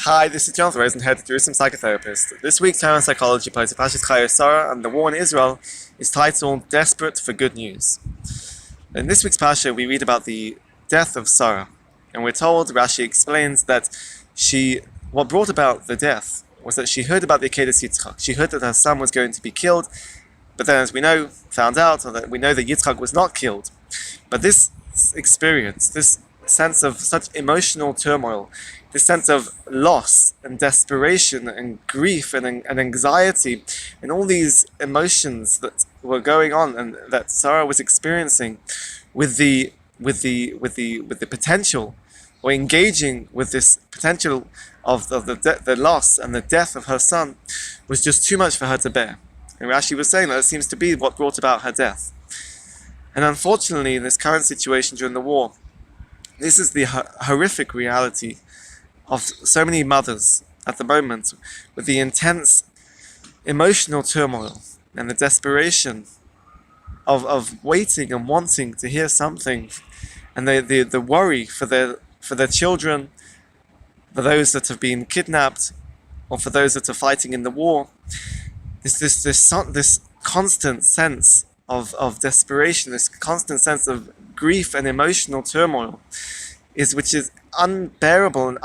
Hi, this is Jonathan Rosen, head Jerusalem psychotherapist. This week's Torah and Psychology post of Chayei and the war in Israel is titled Desperate for Good News. In this week's Pasha, we read about the death of Sarah, and we're told, Rashi explains, that what brought about the death was that she heard about the Akedah Yitzchak. She heard that her son was going to be killed, but then, as we know, we know that Yitzchak was not killed. But this experience, this sense of such emotional turmoil, this sense of loss and desperation and grief and anxiety and all these emotions that were going on and that Sarah was experiencing with the potential, or engaging with this potential of the loss and the death of her son, was just too much for her to bear. And Rashi was saying that it seems to be what brought about her death. And unfortunately, in this current situation during the war, this is the horrific reality of so many mothers at the moment, with the intense emotional turmoil and the desperation of waiting and wanting to hear something, and the worry for their children, for those that have been kidnapped, or for those that are fighting in the war. This constant sense of desperation, this constant sense of grief and emotional turmoil, which is unbearable and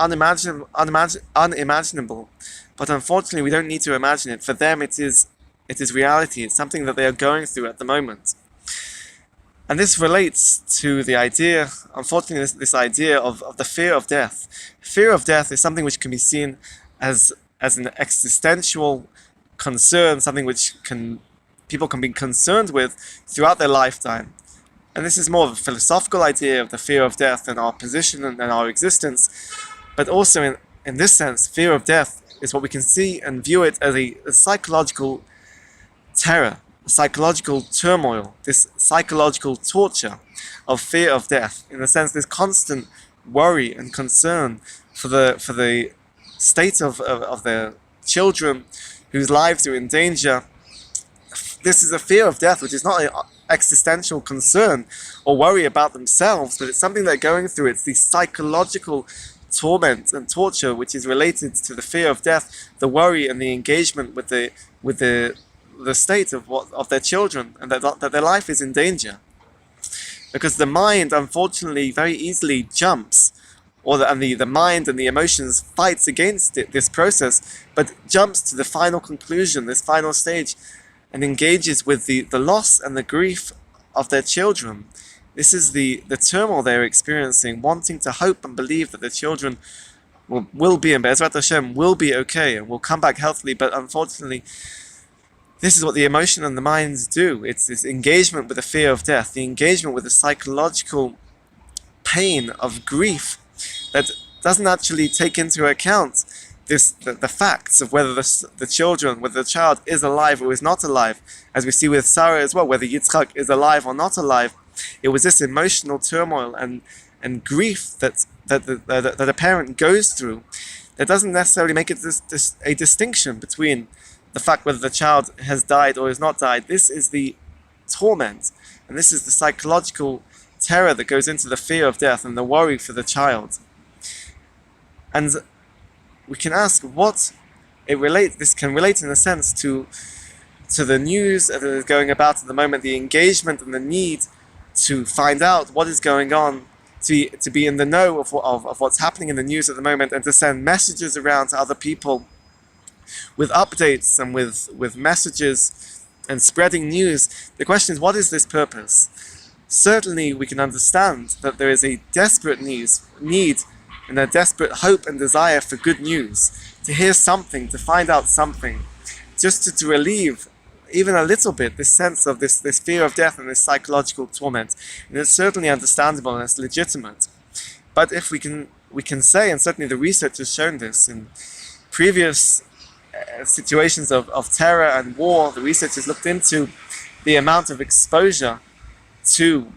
unimaginable. But unfortunately, we don't need to imagine it. For them, it is reality. It's something that they are going through at the moment. And this relates to the idea, unfortunately, this idea of the fear of death. Fear of death is something which can be seen as an existential concern, something which people can be concerned with throughout their lifetime. And this is more of a philosophical idea of the fear of death and our position and our existence. But also in this sense, fear of death is what we can see and view it as a psychological terror, a psychological turmoil, this psychological torture of fear of death. In a sense, this constant worry and concern for the state of their children whose lives are in danger. This is a fear of death, which is not an existential concern or worry about themselves, but it's something they're going through. It's the psychological torment and torture which is related to the fear of death, the worry and the engagement with the state of their children, and that their life is in danger. Because the mind, unfortunately, very easily jumps, the mind and the emotions fights against this process, but jumps to the final conclusion, this final stage, and engages with the loss and the grief of their children. This is the turmoil they're experiencing, wanting to hope and believe that their children will be, and Be'ezrat Hashem, will be okay and will come back healthily. But unfortunately, this is what the emotion and the minds do. It's this engagement with the fear of death, the engagement with the psychological pain of grief that doesn't actually take into account the facts of whether the child is alive or is not alive, as we see with Sarah as well, whether Yitzchak is alive or not alive. It was this emotional turmoil and grief that a parent goes through that doesn't necessarily make it a distinction between the fact whether the child has died or has not died. This is the torment, and this is the psychological terror that goes into the fear of death and the worry for the child. And we can ask this can relate in a sense to the news that is going about at the moment, the engagement and the need to find out what is going on, to be in the know of what's happening in the news at the moment, and to send messages around to other people with updates and with messages and spreading news. The question is, what is this purpose? Certainly we can understand that there is a desperate need and a desperate hope and desire for good news, to hear something, to find out something, just to relieve even a little bit this sense of this fear of death and this psychological torment. And it's certainly understandable and it's legitimate. But if we can say, and certainly the research has shown this in previous situations of terror and war, the research has looked into the amount of exposure to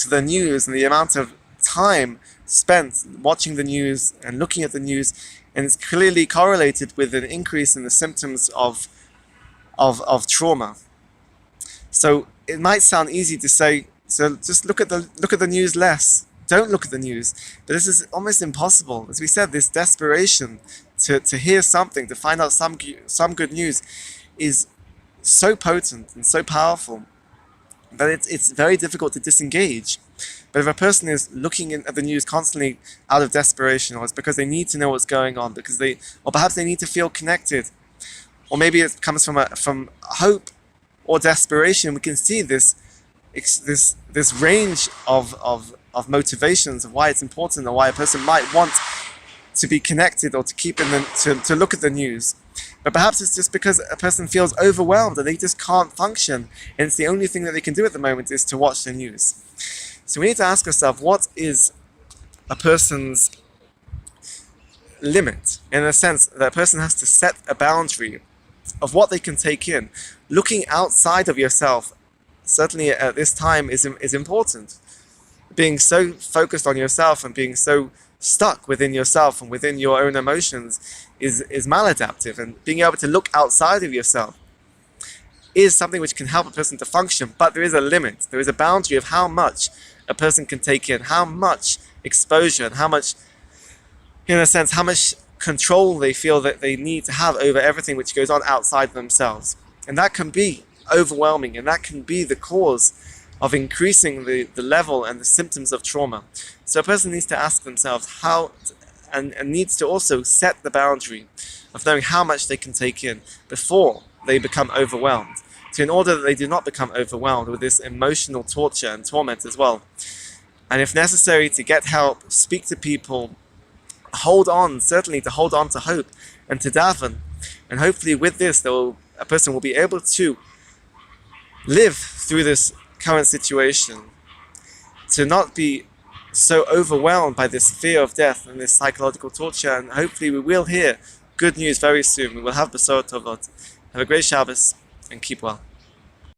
the news and the amount of time spent watching the news and looking at the news, and it's clearly correlated with an increase in the symptoms of trauma. So it might sound easy to say, so just look at the news less. don't look at the news. But this is almost impossible. As we said, this desperation to hear something, to find out some good news, is so potent and so powerful that it's very difficult to disengage. But if a person is looking at the news constantly out of desperation, or it's because they need to know what's going on, or perhaps they need to feel connected, or maybe it comes from hope or desperation, we can see this range of motivations of why it's important, or why a person might want to be connected or to keep to look at the news. But perhaps it's just because a person feels overwhelmed and they just can't function, and it's the only thing that they can do at the moment is to watch the news. So we need to ask ourselves, what is a person's limit? In a sense, that a person has to set a boundary of what they can take in. Looking outside of yourself, certainly at this time, is important. Being so focused on yourself and being so stuck within yourself and within your own emotions is maladaptive, and being able to look outside of yourself is something which can help a person to function, but there is a limit. There is a boundary of how much a person can take in, how much exposure, and how much, in a sense, how much control they feel that they need to have over everything which goes on outside themselves. And that can be overwhelming, and that can be the cause of increasing the level and the symptoms of trauma. So a person needs to ask themselves how, and needs to also set the boundary of knowing how much they can take in before they become overwhelmed, in order that they do not become overwhelmed with this emotional torture and torment as well. And if necessary, to get help, speak to people, certainly to hold on to hope and to daven. And hopefully with this, a person will be able to live through this current situation, to not be so overwhelmed by this fear of death and this psychological torture. And hopefully we will hear good news very soon. We will have Besorot Tovot. Have a great Shabbos and keep well.